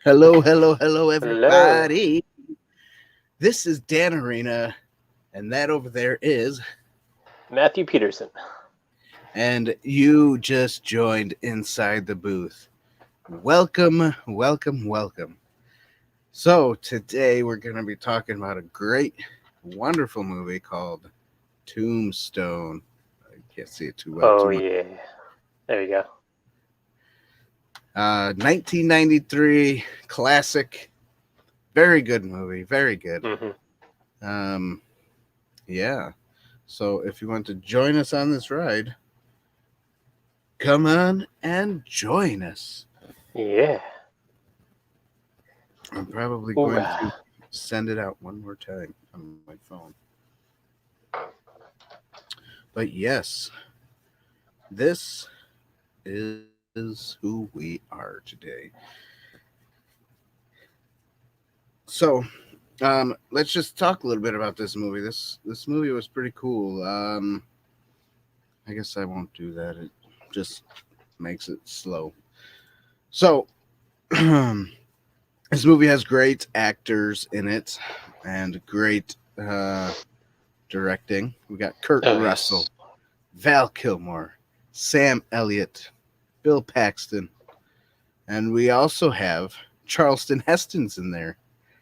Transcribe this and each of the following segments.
Hello, hello, hello, Hello. everybody. This is Dan Arena, and that over there is, Matthew Peterson. and you just joined inside the booth. Welcome, welcome, welcome. So, today we're going to be talking about a great, wonderful movie called Tombstone. I can't see it too well. Oh, yeah. There you go. 1993 classic. Very good movie. Very good. Mm-hmm. Yeah. So if you want to join us on this ride, come on and join us. Yeah. I'm probably Ooh, going to send it out one more time on my phone. But yes, this is who we are today. So, let's just talk a little bit about this movie. This movie was pretty cool. I guess I won't do that. It just makes it slow. So, this movie has great actors in it and great directing. We got Kurt Russell, yes. Val Kilmer, Sam Elliott, Bill Paxton, and we also have Charleston Heston's in there,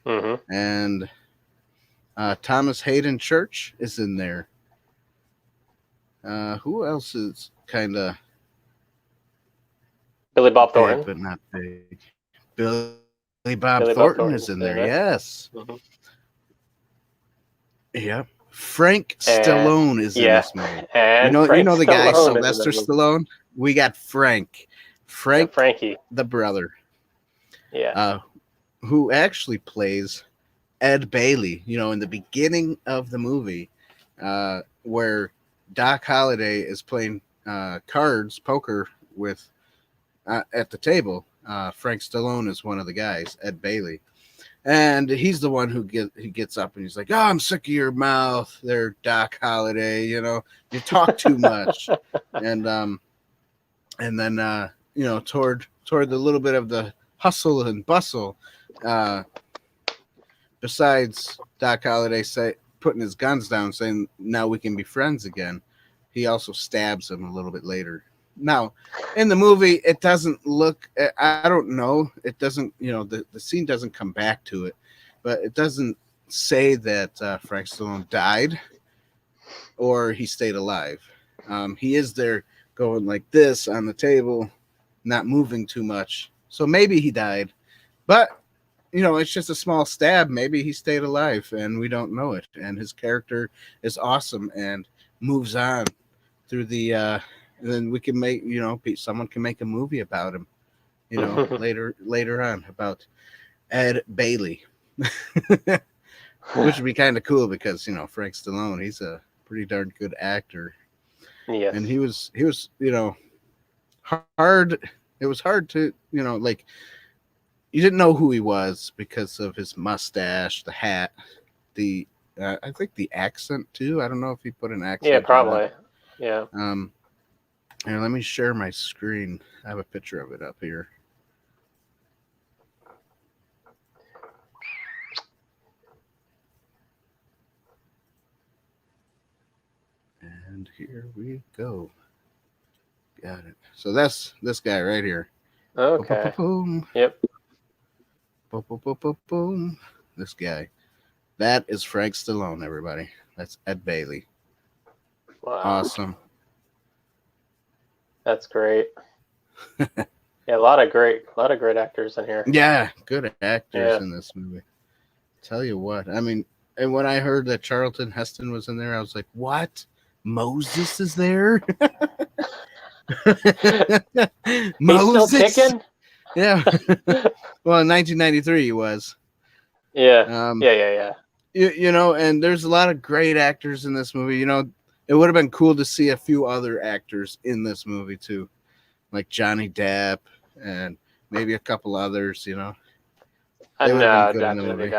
Mm-hmm. and Thomas Hayden Church is in there. Who else is kind of Billy Bob big Thornton. but not big? Billy Bob Thornton Billy is Bob in there. Thornton's in it. Yes. Mm-hmm. Yep. Frank And Stallone is in yeah, this movie. and You Frank know the guy Stallone is in Sylvester that movie. Stallone. We got Frank, Yeah, Frankie. the brother, Yeah. who actually plays Ed Bailey. You know, in the beginning of the movie, where Doc Holliday is playing poker with at the table. Frank Stallone is one of the guys, Ed Bailey. And he's the one who gets up and he's like, "Oh, I'm sick of your mouth, there, Doc Holliday. You know, you talk too much." and then toward the little bit of the hustle and bustle, uh, besides Doc Holliday putting his guns down, saying, "Now we can be friends again," he also stabs him a little bit later. Now, in the movie, it doesn't look. I don't know. It doesn't. The scene doesn't come back to it, but it doesn't say that Frank Stallone died or he stayed alive. He is there going like this on the table, not moving too much. So maybe he died, but it's just a small stab. Maybe he stayed alive and we don't know it. And his character is awesome and moves on through the. And then we can make someone can make a movie about him. Later on about Ed Bailey, which would be kind of cool because Frank Stallone, he's a pretty darn good actor, Yes. and he was hard. It was hard to like you didn't know who he was because of his mustache, the hat, the I think the accent too. I don't know if he put an accent. Yeah, probably. Yeah. Here, let me share my screen. I have a picture of it up here. And here we go. Got it. So that's this guy right here. Okay. Boom. Yep. Boom, boom, boom, boom, boom. This guy. That is Frank Stallone, everybody. That's Ed Bailey. Wow. Awesome. That's great. Yeah, a lot of great actors in here. Yeah, good actors in this movie. Tell you what, I mean, and when I heard that Charlton Heston was in there, I was like, "What? Moses is there? Moses? He's still kicking? Yeah. Well, in 1993 he was. Yeah. Yeah. And there's a lot of great actors in this movie. It would have been cool to see a few other actors in this movie too, like Johnny Depp and maybe a couple others. They would have been good in the movie.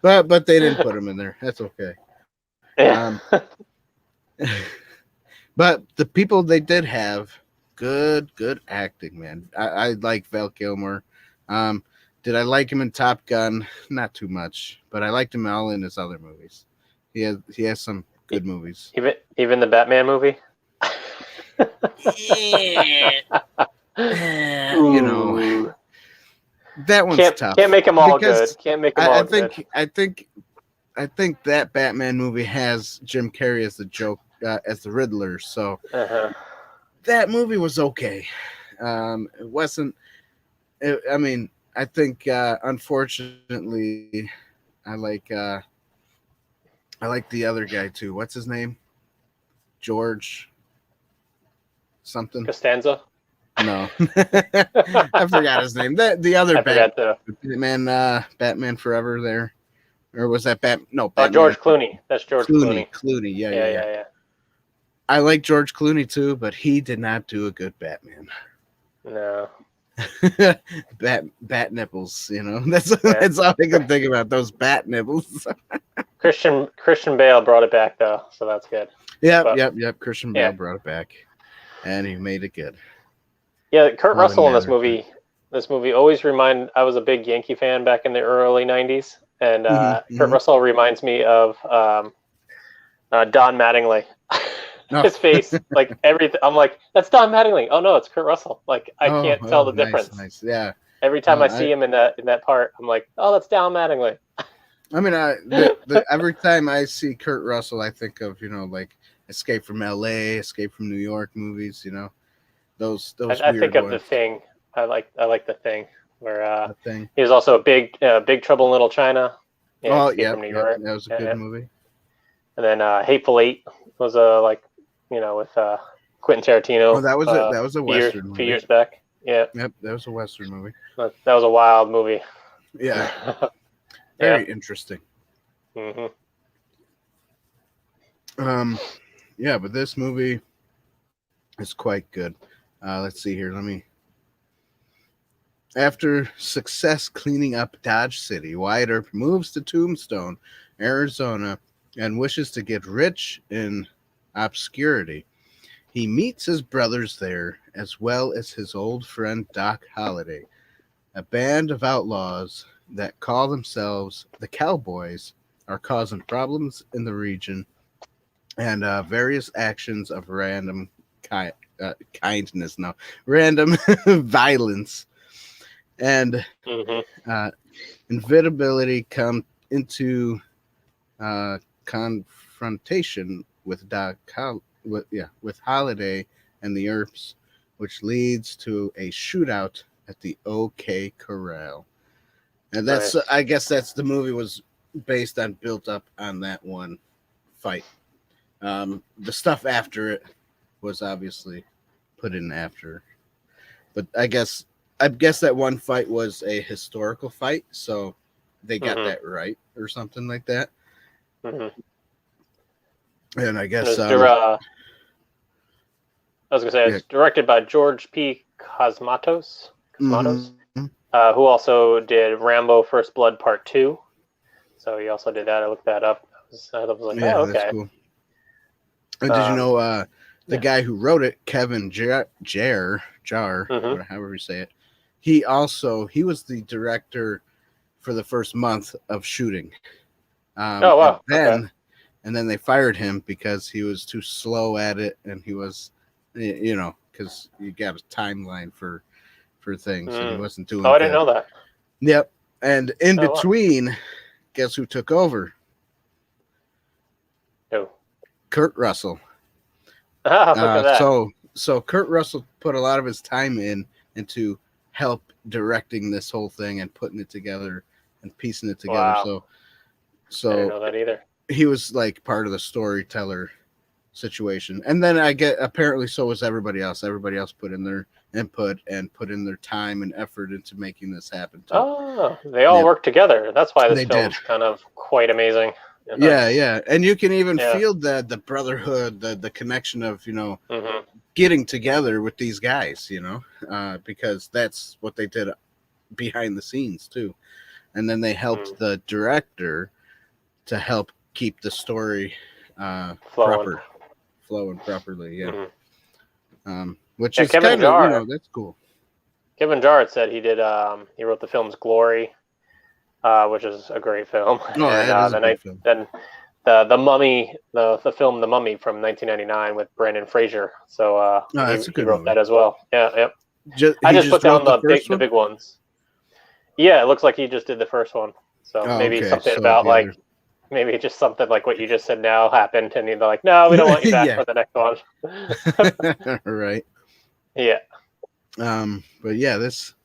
But they didn't put him in there. That's okay. Yeah. But the people they did have good acting, man. I like Val Kilmer. Did I like him in Top Gun? Not too much, but I liked him all in his other movies. He has some good movies. Even the Batman movie. You know, that one's tough. Can't make them all because good. Can't make them all good. I think that Batman movie has Jim Carrey as the joke as the Riddler. So that movie was okay. It wasn't. I mean, I think unfortunately, I like the other guy too. What's his name? George something. Costanza. No, I forgot his name. The other Batman Forever there, or was that Batman? No, Batman. George Clooney. That's George Clooney. Clooney. Yeah. I like George Clooney too, but he did not do a good Batman. No. bat nipples, you know. That's all I can think about, those bat nipples. Christian Bale brought it back though, so that's good. Yep. Christian Bale brought it back, and he made it good. Yeah, Kurt Russell in this movie. This movie always I was a big Yankee fan back in the early '90s, and Kurt Russell reminds me of Don Mattingly. No. His face, like everything. I'm like, that's Don Mattingly. Oh no, it's Kurt Russell. Like I can't tell the difference. Nice. Yeah. Every time I see him in that part, I'm like, oh, that's Don Mattingly. I mean, every time I see Kurt Russell, I think of like Escape from L.A., Escape from New York movies. You know, those. I think of The Thing. I like The Thing, where he was also a Big Trouble in Little China. From New York. That was a good movie. And then Hateful Eight was with Quentin Tarantino. Oh, that was a Western movie. A few years back. Yeah. Yep, that was a Western movie. That was a wild movie. Yeah. Very interesting. Mm-hmm. Yeah, but this movie is quite good. Let's see here. After success cleaning up Dodge City, Wyatt Earp moves to Tombstone, Arizona, and wishes to get rich in obscurity. He meets his brothers there, as well as his old friend Doc Holliday. A band of outlaws that call themselves the Cowboys are causing problems in the region, and various actions of random violence and inevitability come into confrontation with with Holiday and the Earps, which leads to a shootout at the OK Corral. And that's I guess that's the movie was built up on that one fight. The stuff after it was obviously put in after, but I guess that one fight was a historical fight, so they got that right or something like that. And I guess I was gonna say it's directed by George P. Cosmatos, who also did Rambo: First Blood Part 2. So he also did that. I looked that up. I was like, oh, okay. That's cool. And did you know the guy who wrote it, Kevin Jar, however you say it, he was the director for the first month of shooting. Oh wow! And then they fired him because he was too slow at it, and he was, because you got a timeline for things, and he wasn't doing. Oh, I didn't know that. Yep. And in between, guess who took over? Who? Kurt Russell. Look at that. So Kurt Russell put a lot of his time into help directing this whole thing and putting it together and piecing it together. Wow. So I didn't know that either. He was like part of the storyteller situation. And then apparently so was everybody else. Everybody else put in their input and put in their time and effort into making this happen too. Oh, they all work together. That's why this film's kind of quite amazing. Yeah. And you can even feel the brotherhood, the connection of, getting together with these guys, because that's what they did behind the scenes too. And then they helped the director to help keep the story flowing properly. Yeah. Which is Kevin kind Jar, of, that's cool. Kevin Jarrett said he did. He wrote the film's Glory, which is a great film. Oh, and that is a good film. Then the Mummy, the film The Mummy from 1999 with Brandon Fraser. So he wrote that as well. Yeah, yep. I just put down the big ones. Yeah, it looks like he just did the first one. So maybe something about like maybe just something like what you just said now happened, and they're like, no, we don't want you back for the next one. Right. Yeah. But yeah, this.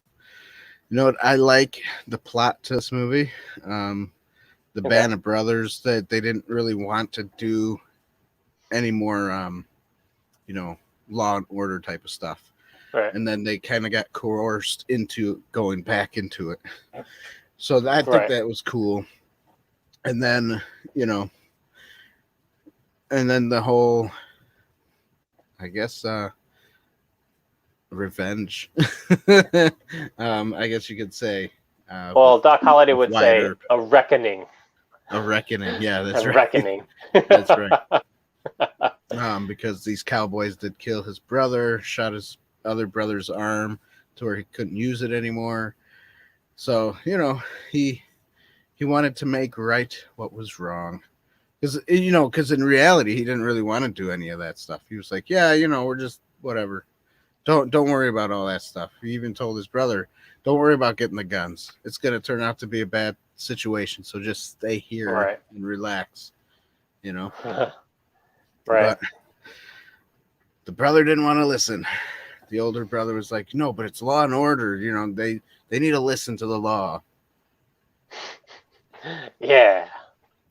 You know what? I like the plot to this movie. The band of brothers that they didn't really want to do any more, Law and Order type of stuff. Right. And then they kind of got coerced into going back into it. So I think that was cool. And then, the whole, I guess, revenge. I guess you could say. Well, Doc Holliday would say a reckoning. A reckoning, yeah, that's right. Reckoning. That's right. Because these cowboys did kill his brother, shot his other brother's arm to where he couldn't use it anymore. So, he wanted to make right what was wrong. Because in reality, he didn't really want to do any of that stuff. He was like, yeah, we're just whatever. Don't worry about all that stuff. He even told his brother, don't worry about getting the guns. It's going to turn out to be a bad situation. So just stay here and relax, Right. But the brother didn't want to listen. The older brother was like, no, but it's law and order. They need to listen to the law. Yeah.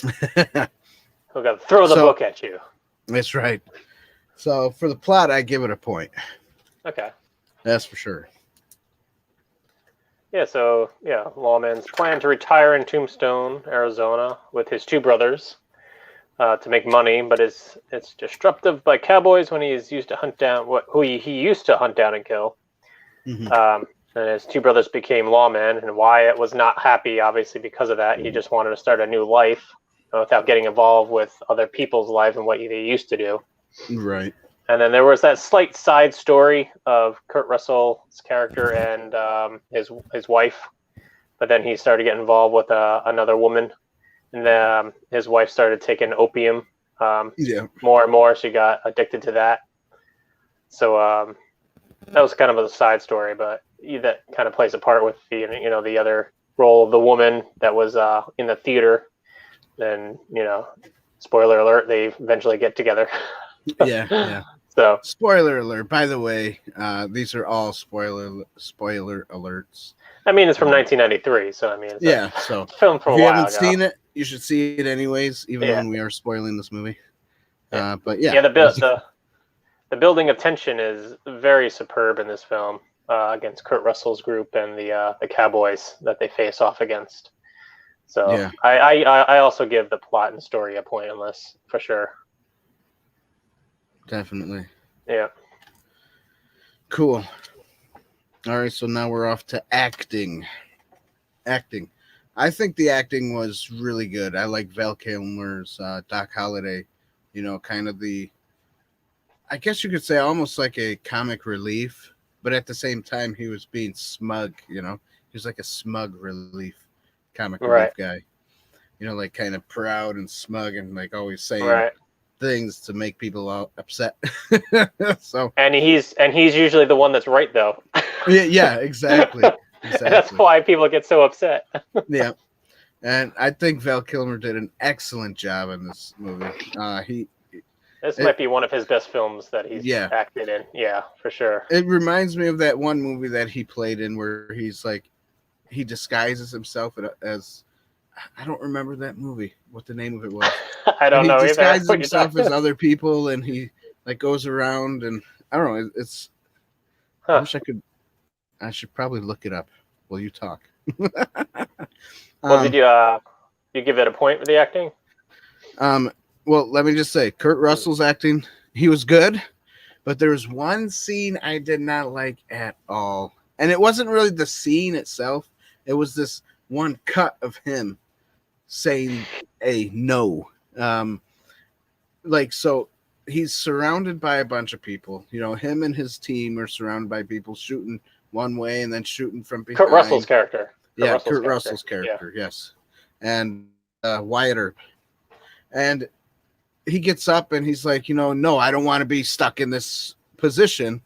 We're going to throw the book at you. That's right. So for the plot, I give it a point. Okay. That's for sure. Yeah, so, Lawman's plan to retire in Tombstone, Arizona, with his two brothers to make money, but it's disruptive by cowboys when he is used to hunt down who he used to hunt down and kill. Mm-hmm. And his two brothers became lawmen, and Wyatt was not happy, obviously, because of that. He just wanted to start a new life without getting involved with other people's lives and what they used to do. Right. And then there was that slight side story of Kurt Russell's character and his wife, but then he started getting involved with another woman, and his wife started taking opium more and more. She got addicted to that. So that was kind of a side story, but that kind of plays a part with the other role of the woman that was in the theater. Then spoiler alert, they eventually get together. Yeah. So spoiler alert. By the way, these are all spoiler alerts. I mean, it's from 1993, so I mean, it's so film from if a you while haven't ago. seen it, you should see it anyways, even when we are spoiling this movie. But the building of tension is very superb in this film against Kurt Russell's group and the cowboys that they face off against. So I also give the plot and story a point on this for sure. Definitely. Yeah. Cool. All right, so now we're off to acting. I think the acting was really good. I like Val Kilmer's Doc Holliday, kind of I guess you could say almost like a comic relief, but at the same time he was being smug, he was like a smug comic relief guy. Like kind of proud and smug and like always saying things to make people all upset. And he's usually the one that's right though. yeah, exactly. And that's why people get so upset. Yeah. And I think Val Kilmer did an excellent job in this movie. This might be one of his best films that he's acted in. Yeah, for sure. It reminds me of that one movie that he played in where he's like, he disguises himself as, I don't remember that movie, what the name of it was. I don't know either. He disguises himself as other people and he like goes around and I don't know. It's, I wish I should probably look it up while you talk. Well, did you give it a point for the acting? Well, let me just say, Kurt Russell's acting, he was good, but there was one scene I did not like at all. And it wasn't really the scene itself. It was this one cut of him saying a no. So he's surrounded by a bunch of people. Him and his team are surrounded by people shooting one way and then shooting from behind. Kurt Russell's character. Kurt Russell's character, yes. And Wyatt Earp. And he gets up and he's like, no, I don't want to be stuck in this position.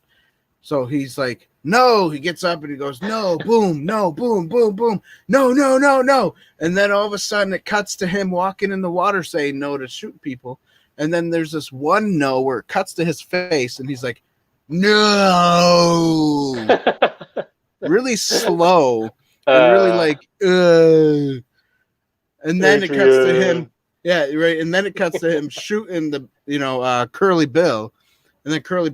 So he's like, no, he gets up and he goes, no, boom, no, boom, boom, boom, no, no, no, no. And then all of a sudden it cuts to him walking in the water saying no to shoot people. And then there's this one no where it cuts to his face and he's like, no. Really slow and really like, ugh. And then it cuts to him. Yeah, right. And then it cuts to him shooting the, Curly Bill. And then Curly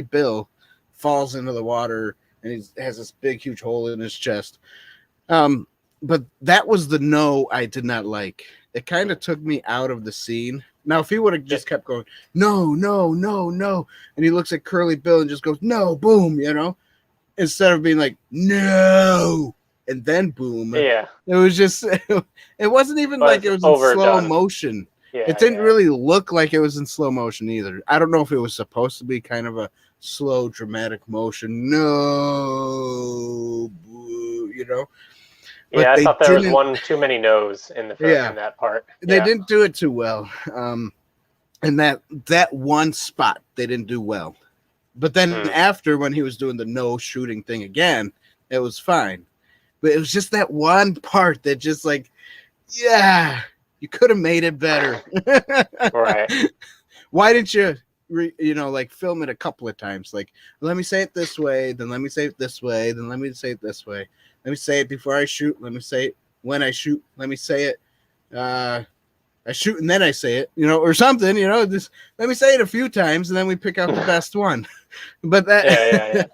Bill falls into the water and he has this big, huge hole in his chest. But that was the no I did not like. It kind of took me out of the scene. Now, if he would have just kept going, no, no, no, no, and he looks at Curly Bill and just goes, no, boom, instead of being like, no, and then boom. Yeah. It was just, it wasn't even like it was in slow motion. Yeah, it didn't really look like it was in slow motion either. I don't know if it was supposed to be kind of a slow, dramatic motion. No, But I thought there was one too many no's in the in that part. They didn't do it too well. And that one spot they didn't do well. But then after, when he was doing the no shooting thing again, it was fine. But it was just that one part that just like, yeah. You could have made it better. Right. Why didn't you, film it a couple of times? Like, let me say it this way, then let me say it this way, then let me say it this way. Let me say it before I shoot. Let me say it when I shoot. Let me say it. I shoot and then I say it, or something, just let me say it a few times and then we pick out the best one. But that, yeah.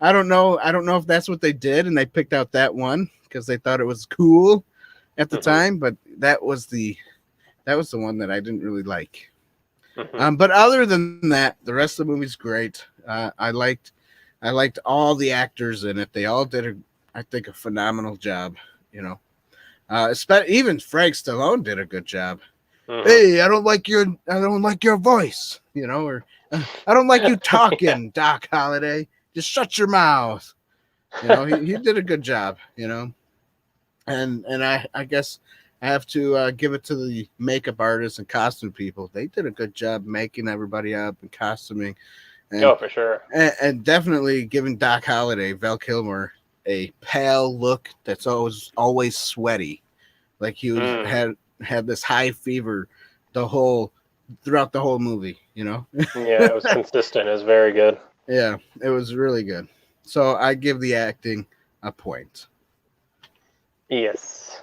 I don't know if that's what they did and they picked out that one because they thought it was cool at the time, but that was the one that I didn't really like. But other than that, the rest of the movie's great. I liked all the actors in it. They all did I think a phenomenal job. Even Frank Stallone did a good job. Hey, I don't like your voice, or I don't like you talking, Doc Holliday. Just shut your mouth. He did a good job. And I guess I have to give it to the makeup artists and costume people. They did a good job making everybody up and costuming. And, for sure. And definitely giving Doc Holliday, Val Kilmer, a pale look that's always sweaty. Like he had this high fever throughout the whole movie, Yeah, it was consistent. It was very good. Yeah, it was really good. So I give the acting a point. Yes.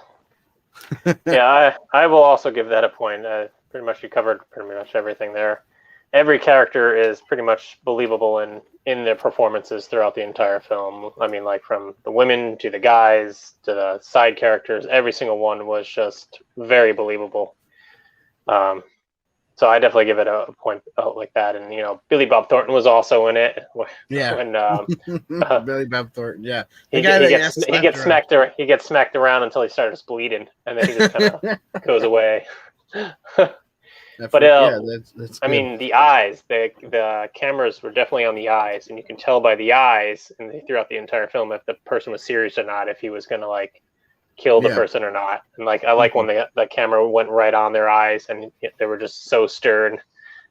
Yeah, I will also give that a point. Pretty much you covered pretty much everything there. Every character is pretty much believable in their performances throughout the entire film. I mean, like from the women to the guys to the side characters, every single one was just very believable. So I definitely give it a point like that. And Billy Bob Thornton was also in it. Yeah. When Billy Bob Thornton, yeah. He gets smacked around until he starts bleeding, and then he just kind of goes away. But that's I mean, the eyes, the cameras were definitely on the eyes, and you can tell by the eyes and throughout the entire film if the person was serious or not, if he was going to like kill the person or not. And like I like when the camera went right on their eyes and they were just so stern. And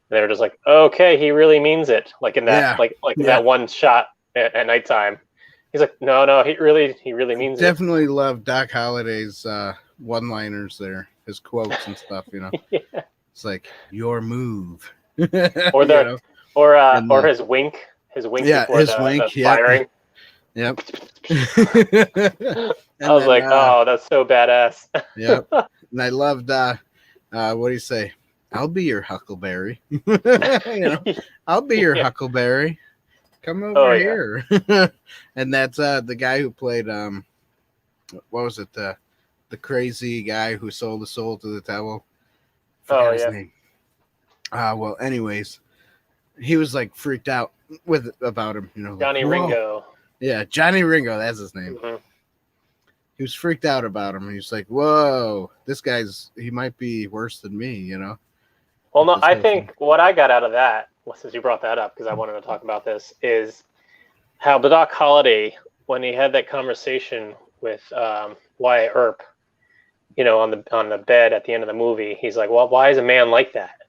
they were just like, okay, he really means it. Like in that that one shot at nighttime. He's like, no, he really means it. Definitely love Doc Holliday's one-liners there, his quotes and stuff, Yeah. It's like your move. Or his wink. His wink before the firing. Yep. I was like, oh, that's so badass. Yep. And I loved what do you say? I'll be your Huckleberry. I'll be your Huckleberry. Come over here. And that's the guy who played what was it? The crazy guy who sold the soul to the devil. Forgot his name. Well, anyways, he was like freaked out about him, Johnny Ringo. Yeah, Johnny Ringo, that's his name. Mm-hmm. He was freaked out about him. He was like, whoa, this he might be worse than me, Well, no, I think what I got out of that, since you brought that up, because I wanted to talk about this, is how Doc Holliday, when he had that conversation with Wyatt Earp, on the bed at the end of the movie, he's like, well, why is a man like that?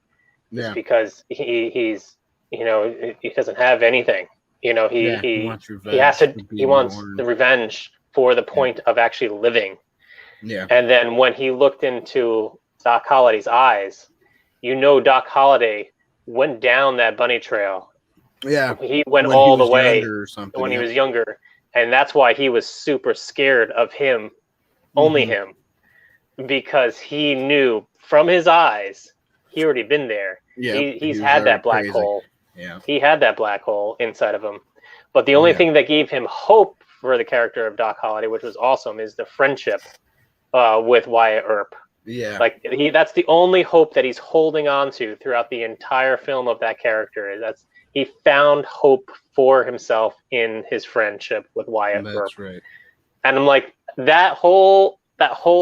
It's because he's he doesn't have anything. He wants revenge. He wants the revenge for the point of actually living. Yeah. And then when he looked into Doc Holliday's eyes, Doc Holliday went down that bunny trail. Yeah. He went all the way when he was younger. And that's why he was super scared of him, only him, because he knew from his eyes, he already been there. Yeah, he's had that black hole. Yeah. He had that black hole inside of him. But the only thing that gave him hope for the character of Doc Holliday, which was awesome, is the friendship with Wyatt Earp. Yeah. Like that's the only hope that he's holding on to throughout the entire film of that character. He found hope for himself in his friendship with Wyatt Earp. That's right. And I'm like, that whole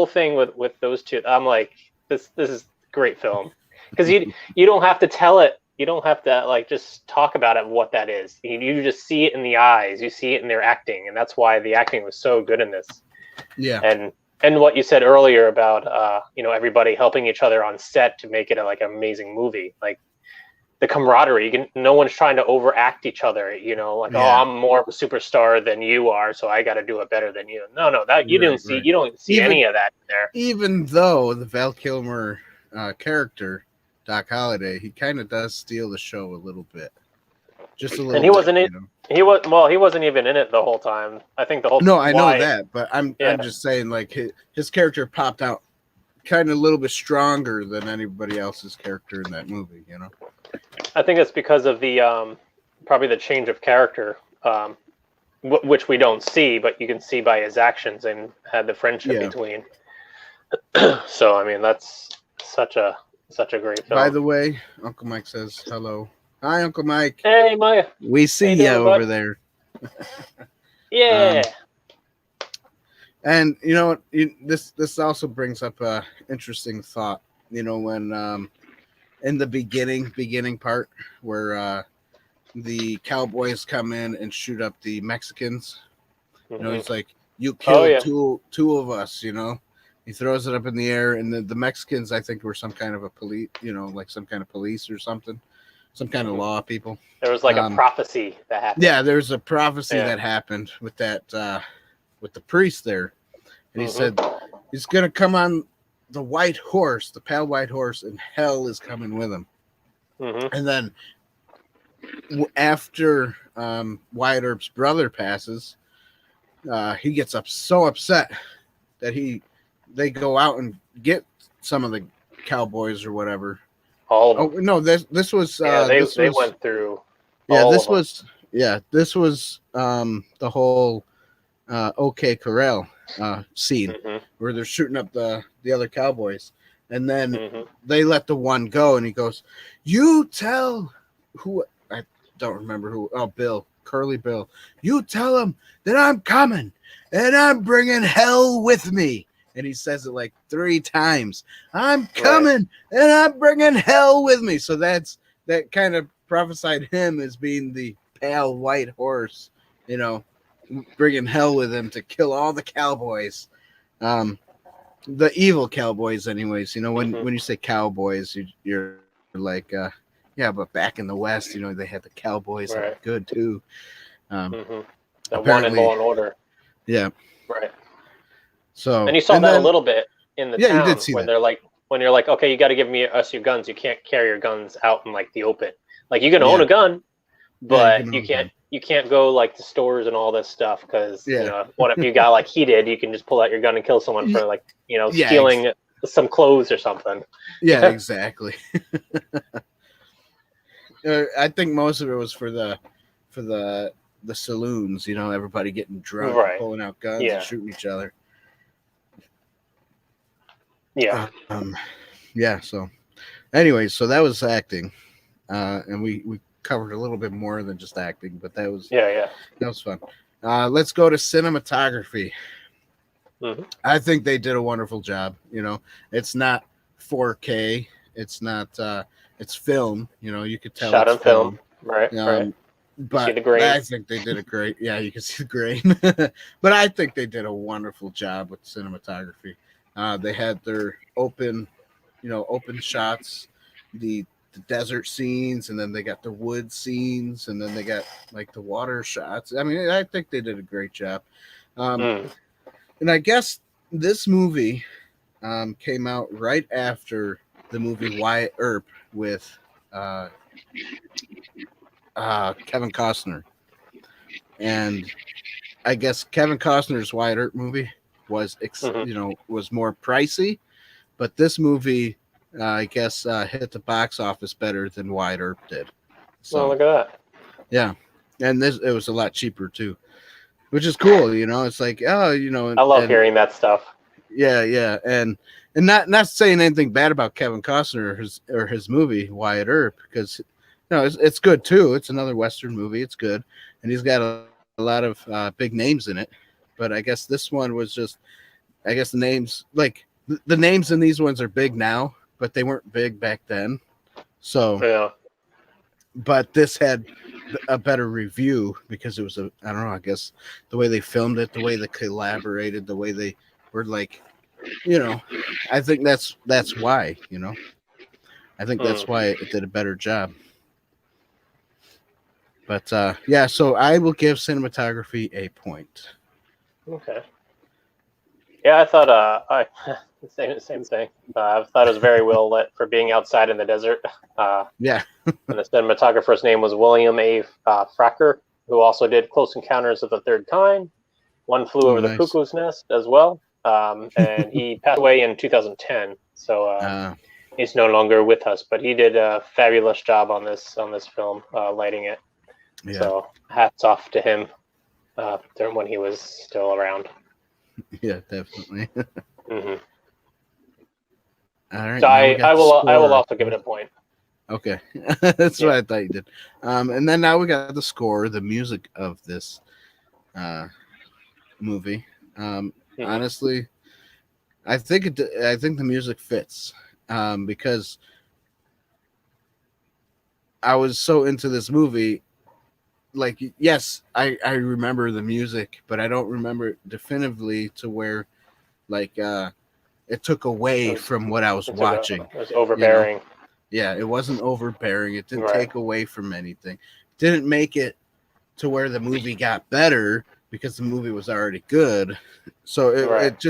thing with those two, I'm like, this is a great film. Because you don't have to tell it. You don't have to just talk about it, what that is. You just see it in the eyes. You see it in their acting, and that's why the acting was so good in this. Yeah. And what you said earlier about everybody helping each other on set to make it an amazing movie, like the camaraderie. No one's trying to overact each other. Oh, I'm more of a superstar than you are, so I got to do it better than you. No, that you didn't see. You don't see any of that there. Even though the Val Kilmer character, Doc Holliday, he kind of does steal the show a little bit, just a little. And he wasn't it. He wasn't even in it the whole time. I think the whole. No, I know that, but I'm just saying, like his character popped out kind of a little bit stronger than anybody else's character in that movie. I think it's because of the probably the change of character, which we don't see, but you can see by his actions and had the friendship between. So I mean, that's such a great film. By the way, Uncle Mike says hello. Hi, Uncle Mike. Hey, Maya. We see you over there. Yeah. And this also brings up a interesting thought. When in the beginning part where the cowboys come in and shoot up the Mexicans, he's like, "You killed two of us," He throws it up in the air, and the Mexicans, I think, were some kind of a police, like some kind of police or something, some kind of law people. There was like a prophecy that happened. Yeah, there's a prophecy that happened with that, with the priest there. And he said, he's going to come on the white horse, the pale white horse, and hell is coming with him. And then after Wyatt Earp's brother passes, he gets so upset that they go out and get some of the cowboys or whatever. All of them. Oh no, this was they went through. This was the whole OK Corral scene where they're shooting up the other cowboys, and then they let the one go, and he goes, "You tell who I don't remember who. Oh, Bill, Curly Bill. You tell him that I'm coming and I'm bringing hell with me." And he says it like 3 times. I'm coming and I'm bringing hell with me. So that kind of prophesied him as being the pale white horse, bringing hell with him to kill all the cowboys, the evil cowboys. Anyways, when you say cowboys, you're like, but back in the West, they had the cowboys that were good too. The one in Law and Order. Yeah. Right. So, and you saw that a little bit in the town you did see when that. they're like, when you're like, okay, you got to give us your guns. You can't carry your guns out in like the open. Like you can own a gun, but you can't go like to stores and all this stuff because what if you got like heated? You can just pull out your gun and kill someone for like stealing some clothes or something. Yeah, exactly. I think most of it was for the saloons. Everybody getting drunk, pulling out guns and shooting each other. Yeah. So anyways, so that was acting. And we covered a little bit more than just acting, but that was that was fun. Let's go to cinematography. I think they did a wonderful job. It's not 4K. It's not it's film, you could tell shot it's on film. Right. but the grain. I think they did a great. Yeah, you can see the grain. But I think they did a wonderful job with cinematography. They had their open shots, the desert scenes, and then they got the wood scenes, and then they got like the water shots. I mean, I think they did a great job. And I guess this movie came out right after the movie Wyatt Earp with Kevin Costner, and I guess Kevin Costner's Wyatt Earp movie was was more pricey, but this movie I guess hit the box office better than Wyatt Earp did. So well, look at that. Yeah, and it was a lot cheaper too, which is cool. It's like I love hearing that stuff. Yeah, and not saying anything bad about Kevin Costner or his movie Wyatt Earp, because it's good too. It's another Western movie. It's good, and he's got a lot of big names in it. But I guess this one was just, I guess the names, like the names in these ones are big now, but they weren't big back then. So yeah. But this had a better review because it was I don't know, I guess the way they filmed it, the way they collaborated, the way they were like, I think that's why, I think that's why it did a better job. But yeah, so I will give cinematography a point. Okay. Yeah, I thought same thing. I thought it was very well lit for being outside in the desert. Yeah. And the cinematographer's name was William A. Fracker, who also did Close Encounters of the Third Kind, One Flew Over the Cuckoo's Nest as well. And he passed away in 2010, so he's no longer with us. But he did a fabulous job on this film, lighting it. Yeah. So hats off to him when he was still around. Yeah, definitely. Mm-hmm. All right. So I will also give it a point. Okay, that's what I thought you did. And then now we got the score, the music of this movie. Honestly, I think the music fits because I was so into this movie. Like, yes, I remember the music, but I don't remember it definitively to where, like, it took away from what I was watching. It was overbearing. Yeah, it wasn't overbearing. It didn't take away from anything. Didn't make it to where the movie got better because the movie was already good. So it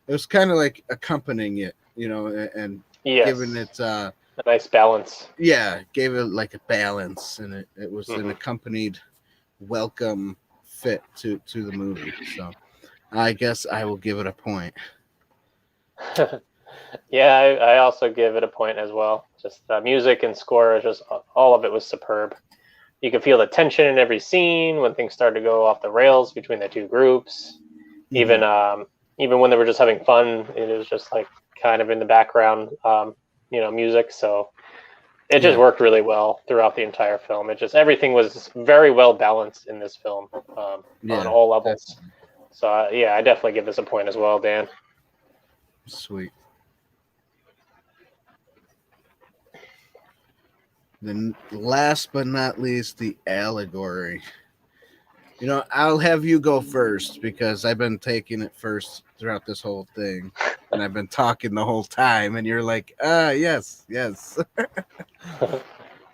was kind of like accompanying it, and giving it a nice balance. Yeah, gave it like a balance, and it was an accompanied welcome fit to the movie. So I guess I will give it a point. Yeah, I also give it a point as well. Just music and score, just all of it was superb. You could feel the tension in every scene when things started to go off the rails between the two groups. Even when they were just having fun, it was just like kind of in the background, music. So it just worked really well throughout the entire film. Everything was very well balanced in this film on all levels. Definitely. So I definitely give this a point as well, Dan. Sweet. Then last but not least, the allegory. I'll have you go first because I've been taking it first throughout this whole thing. And I've been talking the whole time, and you're like, yes.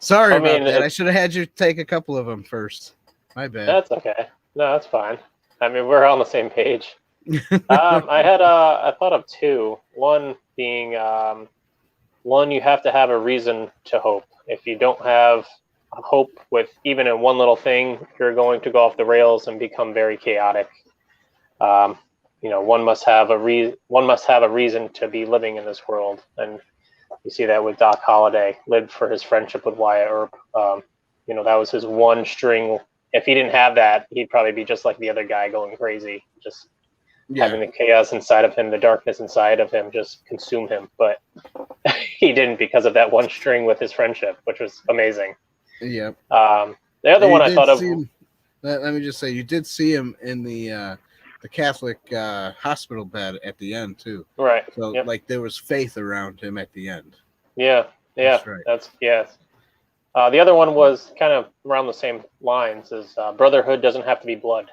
Sorry about that. I should have had you take a couple of them first. My bad. That's okay. No, that's fine. I mean, we're on the same page. I thought of two. One being, you have to have a reason to hope. If you don't have hope with even in one little thing, you're going to go off the rails and become very chaotic. One must have a reason to be living in this world, and you see that with Doc Holliday, lived for his friendship with Wyatt Earp. That was his one string. If he didn't have that, he'd probably be just like the other guy, going crazy, just having the chaos inside of him, the darkness inside of him, just consume him. But he didn't, because of that one string with his friendship, which was amazing. Yep. The other one I thought of. Let me just say, you did see him in the Catholic hospital bed at the end too. Right. So like there was faith around him at the end. Yeah. That's right. Yes. The other one was kind of around the same lines as Brotherhood doesn't have to be blood.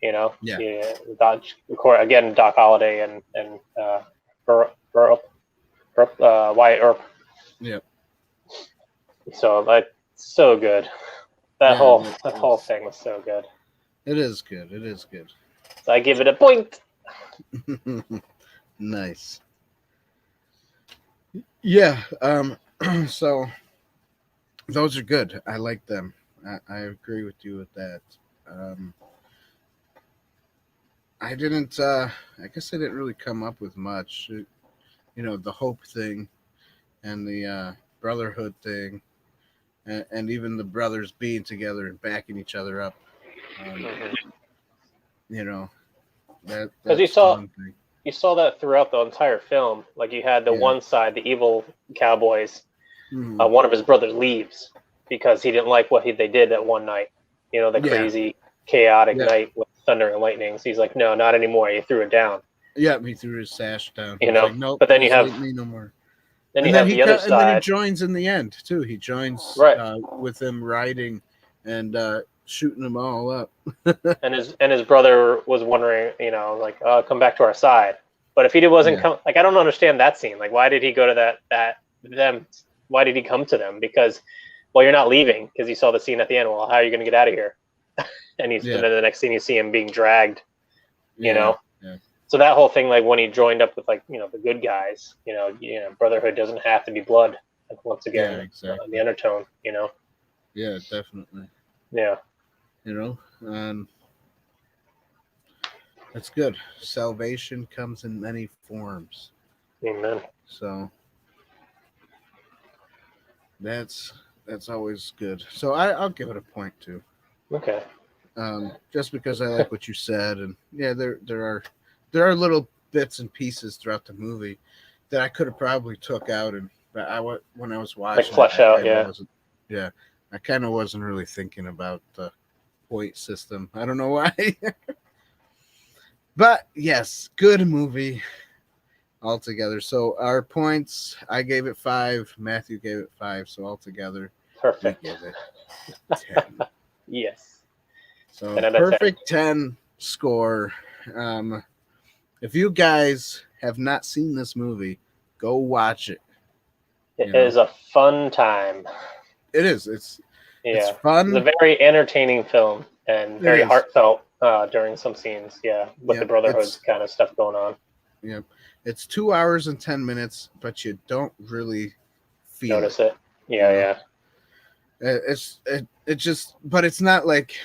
You know, Yeah. Again, Doc Holliday and Wyatt Earp. Yeah. So like, so good. That whole thing was so good. It is good. It is good. So I give it a point. Nice. Yeah. So those are good. I like them. I agree with you with that. I didn't. I guess I didn't really come up with much. The hope thing, and the brotherhood thing, and even the brothers being together and backing each other up. Because you saw that throughout the entire film. Like you had the one side, the evil cowboys. One of his brothers leaves because he didn't like what they did that one night. The crazy, chaotic night with thunder and lightning. So he's like, no, not anymore. He threw it down. Yeah, he threw his sash down. Like, nope, but then you have me no more. Then you have the other side. And then he joins in the end too. He joins with them riding and shooting them all up. and his brother was wondering, like, come back to our side. But if he wasn't I don't understand that scene. Like, why did he go to them? Why did he come to them? Because, well, you're not leaving because you saw the scene at the end. Well, how are you going to get out of here? And then the next scene you see him being dragged. Yeah. So that whole thing, like when he joined up with the good guys, brotherhood doesn't have to be blood. Once again, exactly. The undertone, Yeah, definitely. Yeah. That's good. Salvation comes in many forms. Amen. So that's always good. So I'll give it a point too. Okay. Just because I like what you said, and there are little bits and pieces throughout the movie that I could have probably took out, and when I was watching, like flesh out, I kind of wasn't really thinking about the point system. I don't know why, but yes, good movie altogether. So our points, I gave it 5, Matthew gave it 5, so altogether, perfect. We give it 10. Yes. So perfect 10 score. If you guys have not seen this movie, go watch it. It is a fun time. It is. It's fun. It's a very entertaining film and very heartfelt during some scenes. Yeah, with the brotherhood kind of stuff going on. Yeah, it's 2 hours and 10 minutes, but you don't really notice it. Yeah. It just, but it's not like,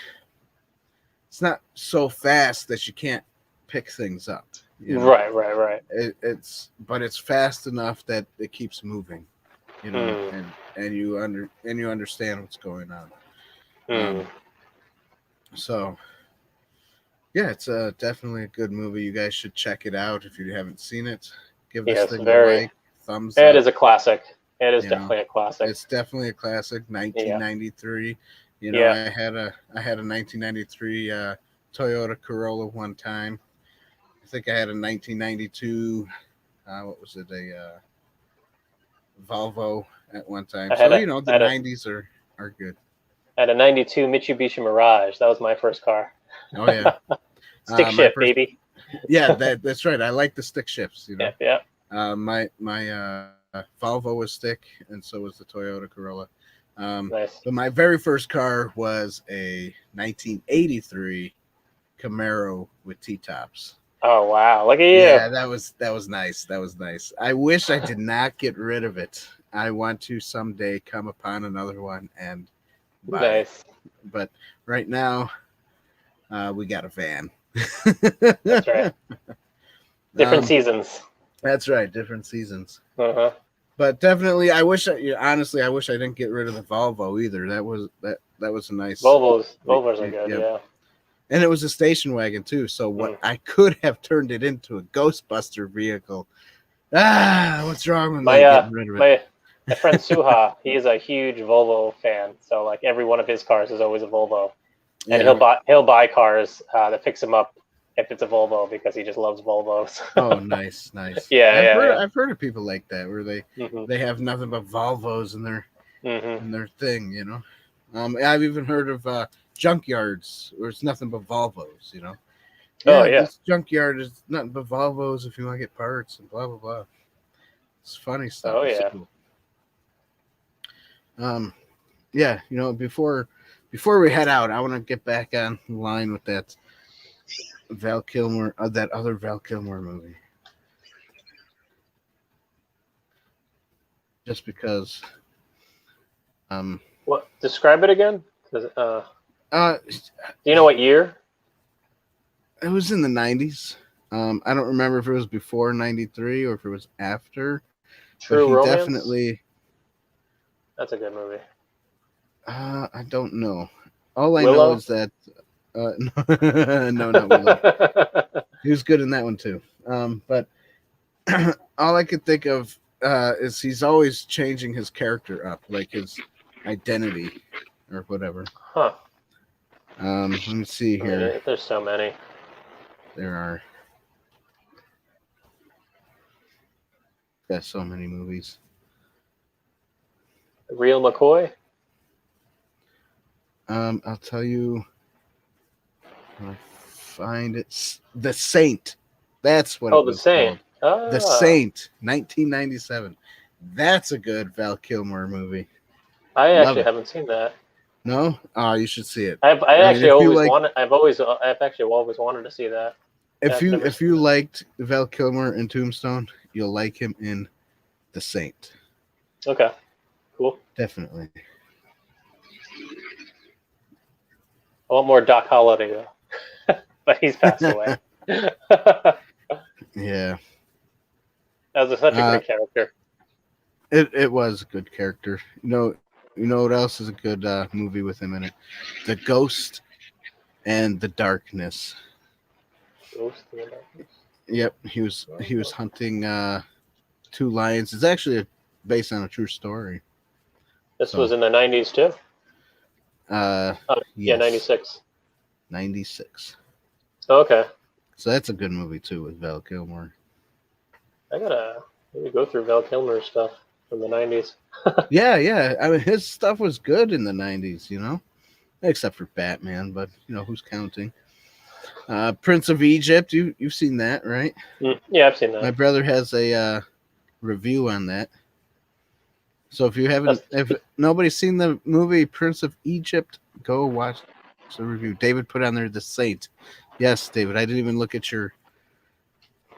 it's not so fast that you can't pick things up. Right. But it's fast enough that it keeps moving, and you understand what's going on. So yeah, it's definitely a good movie. You guys should check it out if you haven't seen it. Give this thing a like, thumbs up. It is a classic. It is definitely a classic. It's definitely a classic. 1993. I had a 1993 Toyota Corolla one time. I think I had a 1992. What was it? A Volvo at one time. The 90s are good. I had a 92 Mitsubishi Mirage. That was my first car. Oh yeah. Stick shift, baby. Yeah, that's right. I like the stick shifts. Yeah. My Volvo was stick, and so was the Toyota Corolla. Nice. But my very first car was a 1983 Camaro with T-tops. Oh wow! Look at you. Yeah, that was nice. That was nice. I wish I did not get rid of it. I want to someday come upon another one and buy it. But right now, we got a van. That's right. Different seasons. That's right. Different seasons. Uh-huh. But definitely, I wish I didn't get rid of the Volvo either. That was a nice. Volvos are good. Yeah. And it was a station wagon too. So what I could have turned it into a Ghostbuster vehicle. What's wrong with me getting rid of it? My friend Suha, he is a huge Volvo fan. So like every one of his cars is always a Volvo, and he'll buy cars that fix him up if it's a Volvo because he just loves Volvos. Oh, nice. Yeah, I've heard of people like that where they have nothing but Volvos and and their thing, you know. I've even heard of junkyards where it's nothing but Volvos, you know. Yeah, this junkyard is nothing but Volvos if you want to get parts and blah blah blah. It's funny stuff. Oh yeah. Cool. Yeah, you know, before we head out, I want to get back on line with that Val Kilmer, that other Val Kilmer movie. Just because. What? Describe it again. Do you know what year? It was in the 90s. I don't remember if it was before 93 or if it was after. True Romance? Definitely. That's a good movie. I don't know. All I know is that no, not Willow. He was good in that one too. But all I could think of is he's always changing his character up, like his identity or whatever. Huh. Let me see here. There's so many. There are. Got so many movies. Real McCoy? I'll tell you. I'll find it. The Saint. That's what it was Saint. Called. The Saint, 1997. That's a good Val Kilmer movie. I actually haven't seen that. No? Oh, you should see it. I've actually always wanted to see that. If you liked Val Kilmer in Tombstone, you'll like him in The Saint. Okay. Cool. Definitely. I want more Doc Holliday though. But he's passed away. Yeah. That was such a great character. It was a good character. You know what else is a good movie with him in it? The Ghost and the Darkness. Ghost and the Darkness. Yep, he was hunting two lions. It's actually based on a true story. This was in the 90s too? Yes. Yeah, 96. 96. Okay. So that's a good movie too with Val Kilmer. I gotta maybe go through Val Kilmer stuff from the 90s. Yeah. I mean, his stuff was good in the 90s, you know, except for Batman, but you know, who's counting? Prince of Egypt, you've seen that, right? Yeah, I've seen that. My brother has a review on that. So if nobody's seen the movie Prince of Egypt, go watch the review. David put on there The Saint. Yes, David, I didn't even look at your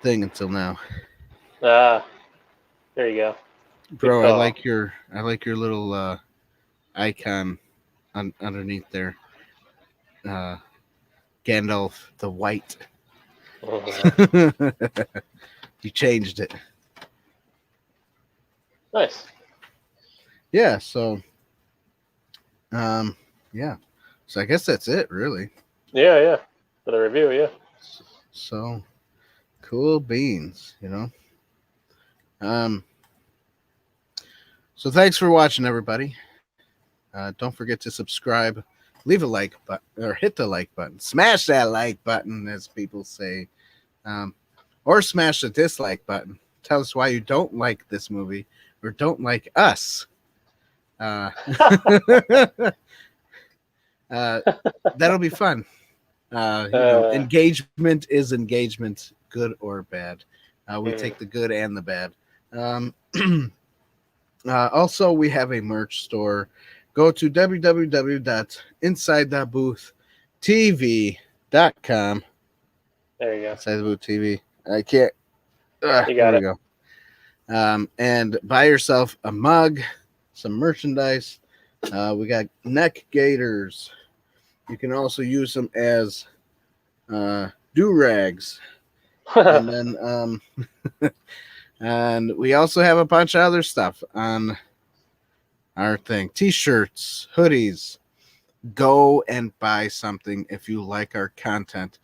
thing until now. There you go. Bro, I like your little icon underneath there. Gandalf the White. You changed it. Nice. Yeah, so yeah. So I guess that's it, really. Yeah. For the review, yeah. So cool beans, you know. So thanks for watching, everybody. Don't forget to subscribe, leave a like button, or hit the like button. Smash that like button, as people say. Or smash the dislike button. Tell us why you don't like this movie or don't like us. That'll be fun. Engagement is engagement, good or bad. We take the good and the bad. Also, we have a merch store. Go to www.insidetheboothreviews.com. There you go. Inside the Booth TV. I can't. You got it. Go. And buy yourself a mug, some merchandise. We got neck gaiters. You can also use them as do-rags. And then and we also have a bunch of other stuff on our thing. T-shirts, hoodies. Go and buy something if you like our content.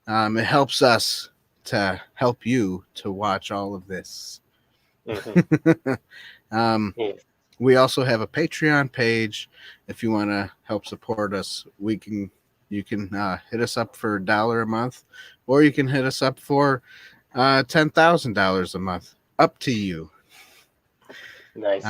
It helps us to help you to watch all of this. We also have a Patreon page. If you want to help support us, you can hit us up for $1 a month, or you can hit us up for $10,000 a month. Up to you. Nice.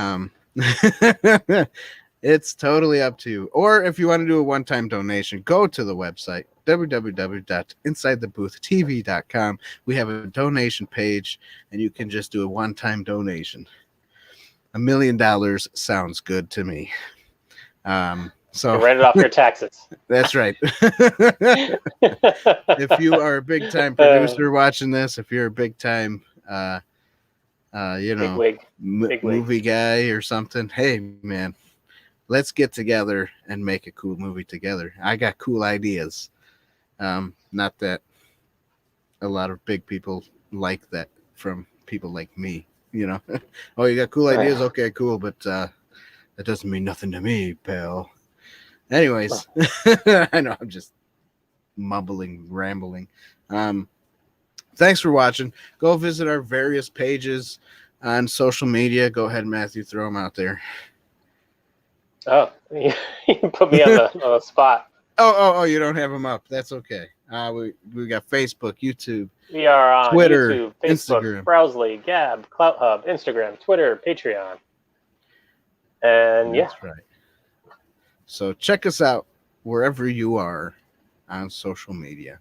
It's totally up to you. Or if you want to do a one-time donation, go to the website, www.insidetheboothtv.com. We have a donation page, and you can just do a one-time donation. $1 million sounds good to me. So you write it off your taxes. That's right. If you are a big-time producer watching this, if you're a big-time movie guy or something, hey man, let's get together and make a cool movie together. I got cool ideas. Not that a lot of big people like that from people like me, Oh, you got cool ideas? Okay, cool, but that doesn't mean nothing to me, pal. Anyways, I know I'm just rambling. Thanks for watching. Go visit our various pages on social media. Go ahead, Matthew, throw them out there. Oh, you put me on the spot. Oh, you don't have them up. That's okay. We got Facebook, YouTube. We are on Twitter, YouTube, Facebook, Instagram, Browsely, Gab, CloutHub, Instagram, Twitter, Patreon. And that's right. So check us out wherever you are on social media.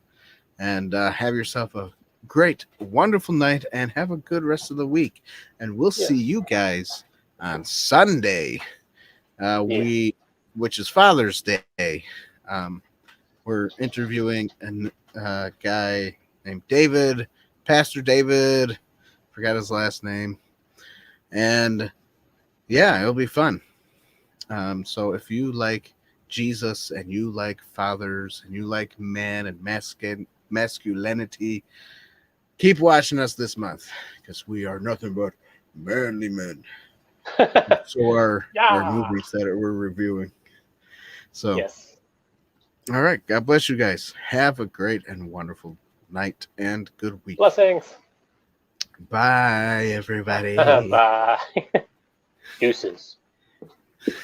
And have yourself a great, wonderful night, and have a good rest of the week. And we'll see you guys on Sunday, which is Father's Day. We're interviewing a guy named David, Pastor David. Forgot his last name. And it'll be fun. So if you like Jesus and you like fathers and you like man and masculinity, keep watching us this month because we are nothing but manly men. So our movies that we're reviewing. So yes. All right. God bless you guys. Have a great and wonderful night and good week. Blessings. Bye, everybody. Bye. Deuces.